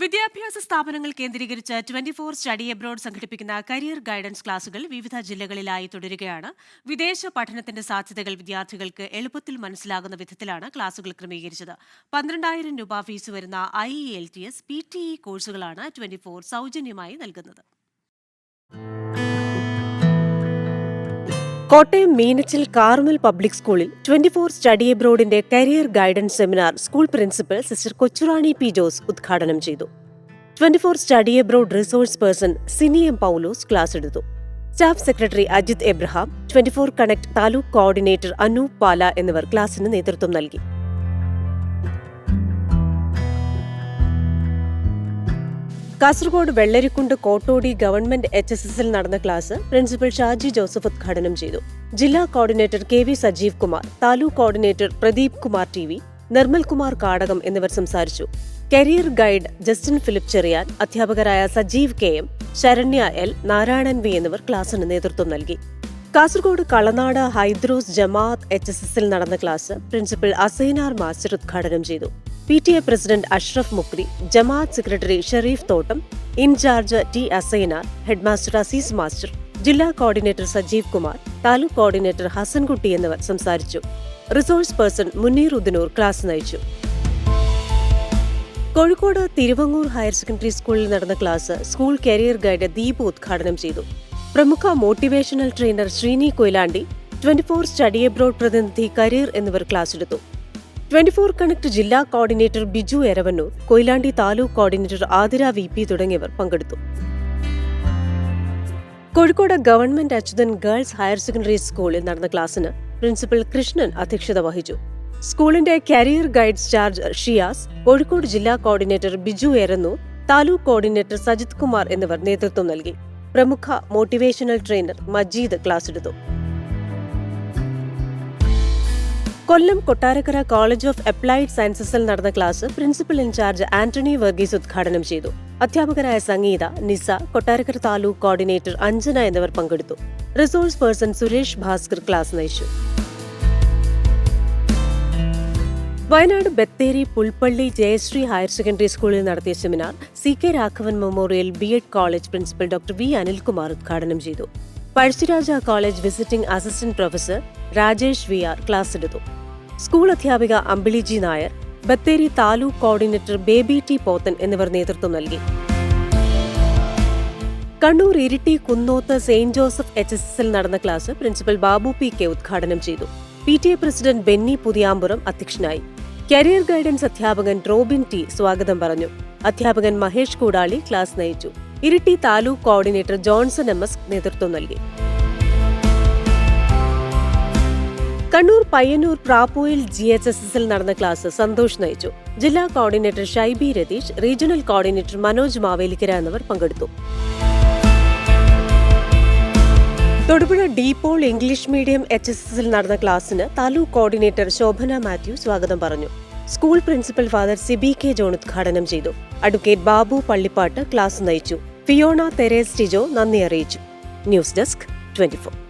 വിദ്യാഭ്യാസ സ്ഥാപനങ്ങൾ കേന്ദ്രീകരിച്ച് 24 സ്റ്റഡി എബ്രോഡ് സംഘടിപ്പിക്കുന്ന കരിയർ ഗൈഡൻസ് ക്ലാസുകൾ വിവിധ ജില്ലകളിലായി തുടരുകയാണ്. വിദേശ പഠനത്തിന്റെ സാധ്യതകൾ വിദ്യാർത്ഥികൾക്ക് എളുപ്പത്തിൽ മനസ്സിലാകുന്ന വിധത്തിലാണ് ക്ലാസുകൾ ക്രമീകരിച്ചത്. 12,000 രൂപ ഫീസ് വരുന്ന IELTS, PTE കോഴ്സുകളാണ് 24 സൗജന്യമായി നൽകുന്നത്. കോട്ടയം മീനച്ചിൽ കാർമൽ പബ്ലിക് സ്കൂളിൽ 24 സ്റ്റഡി എബ്രോഡിന്റെ career guidance seminar school principal sister Kochurani P Jose ഉദ്ഘാടനം ചെയ്തു. 24 study abroad resource person Sini M Paulose class എടുത്തു. Staff secretary Ajith Abraham, 24 connect taluk coordinator Anoop Pala എന്നിവർ ക്ലാസിന് നേതൃത്വം നൽകി. കാസർഗോഡ് വെള്ളരിക്കുണ്ട് കോട്ടോടി ഗവൺമെന്റ് HSSൽ നടന്ന ക്ലാസ് പ്രിൻസിപ്പൽ ഷാജി ജോസഫ് ഉദ്ഘാടനം ചെയ്തു. ജില്ലാ coordinator KV Sajeev Kumar, taluk coordinator Pradeep Kumar TV, Nirmal Kumar Kadakam എന്നിവർ സംസാരിച്ചു. Career guide Justin Philip Cherian, അധ്യാപകരായ Sajeev KM, Saranya L, Narayanan V എന്നിവർ ക്ലാസിന് നേതൃത്വം നൽകി. കാസർഗോഡ് കളനാട് ഹൈദ്രോസ് ജമാഅത്ത് HSSൽ നടന്ന ക്ലാസ് പ്രിൻസിപ്പൽ അസൈനാർ മാസ്റ്റർ ഉദ്ഘാടനം ചെയ്തു. PTA പ്രസിഡന്റ് അഷ്റഫ് മുക്രി, ജമാഅത്ത് secretary Sharif Thottam, incharge T Asainar, headmaster Azeez master, ജില്ലാ കോർഡിനേറ്റർ സജീവ് കുമാർ, താലൂക്ക് കോർഡിനേറ്റർ ഹസൻകുട്ടി എന്നിവർ സംസാരിച്ചു. Resource person Muneer Udnoor class നയിച്ചു. കോഴിക്കോട് തിരുവങ്ങൂർ ഹയർ സെക്കൻഡറി സ്കൂളിൽ നടന്ന class school career guide Deepu ഉദ്ഘാടനം ചെയ്തു. പ്രമുഖ motivational trainer Sreeni Koyilandy, 24 study abroad പ്രതിനിധി കരിയർ എന്നിവർ ക്ലാസ് എടുത്തു. 24 കണക്ട് ജില്ലാ coordinator Biju Eravannur, Koyilandy taluk coordinator Athira VP തുടങ്ങിയവർ പങ്കെടുത്തു. Kozhikode government Achuthan girls higher secondary സ്കൂളിൽ നടന്ന ക്ലാസിന് പ്രിൻസിപ്പൽ കൃഷ്ണൻ അധ്യക്ഷത വഹിച്ചു. സ്കൂളിന്റെ career guides charge Shiyas, Kozhikode ജില്ലാ കോർഡിനേറ്റർ ബിജു എരന്നൂർ, താലൂക്ക് കോർഡിനേറ്റർ സജിത് കുമാർ എന്നിവർ നേതൃത്വം നൽകി. പ്രമുഖ മോട്ടിവേഷണൽ ട്രെയിനർ മജീദ് ക്ലാസ് എടുത്തു. Kollam Kottarakkara college of applied സയൻസസിൽ നടന്ന class principal incharge Antony Varghese ഉദ്ഘാടനം ചെയ്തു. അധ്യാപകരായ സംഗീത, നിസ, കൊട്ടാരക്കര താലൂക്ക് കോർഡിനേറ്റർ അഞ്ജന എന്നിവർ പങ്കെടുത്തു. Resource person Suresh Bhaskar class നയിച്ചു. വയനാട് ബത്തേരി പുൽപ്പള്ളി ജയശ്രീ ഹയർ സെക്കൻഡറി സ്കൂളിൽ നടത്തിയ seminar CK Raghavan memorial B.Ed college principal doctor V Anilkumar ഉദ്ഘാടനം ചെയ്തു. Pazhassiraja college visiting assistant professor Rajesh VR class എടുത്തു. സ്കൂൾ അധ്യാപിക Ambili G Nair, Bathery taluk coordinator Baby T Pothen എന്നിവർ നേതൃത്വം നൽകി. കണ്ണൂർ ഇരിട്ടി കുന്നോത്ത് സെയിന്റ് ജോസഫ് HSSൽ നടന്ന ക്ലാസ് പ്രിൻസിപ്പൽ ബാബു PK ഉദ്ഘാടനം ചെയ്തു. PTA പ്രസിഡന്റ് ബെന്നി പുതിയാമ്പുറം അധ്യക്ഷനായി. കരിയർ ഗൈഡൻസ് അധ്യാപകൻ റോബിൻ T സ്വാഗതം പറഞ്ഞു. അധ്യാപകൻ മഹേഷ് കൂടാളി ക്ലാസ് നയിച്ചു. Iritty taluk coordinator Johnson MS നേതൃത്വം നൽകി. കണ്ണൂർ പയ്യന്നൂർ പ്രാപ്പോയിൽ GHSSൽ നടന്ന ക്ലാസ് സന്തോഷ് നയിച്ചു. ജില്ലാ coordinator Shyby Ratheesh, regional coordinator Manoj Mavelikkara എന്നിവർ പങ്കെടുത്തു. തൊടുപുഴ ഡീപോൾ ഇംഗ്ലീഷ് മീഡിയം HSSൽ നടന്ന ക്ലാസിന് താലൂക്ക് കോർഡിനേറ്റർ ശോഭന മാത്യു സ്വാഗതം പറഞ്ഞു. School principal father Siby K John ഉദ്ഘാടനം ചെയ്തു. അഡ്വക്കേറ്റ് ബാബു പള്ളിപ്പാട്ട് ക്ലാസ് നയിച്ചു. ഫിയോണ തെരേസ് ടിജോ നന്ദി അറിയിച്ചു. News desk 24.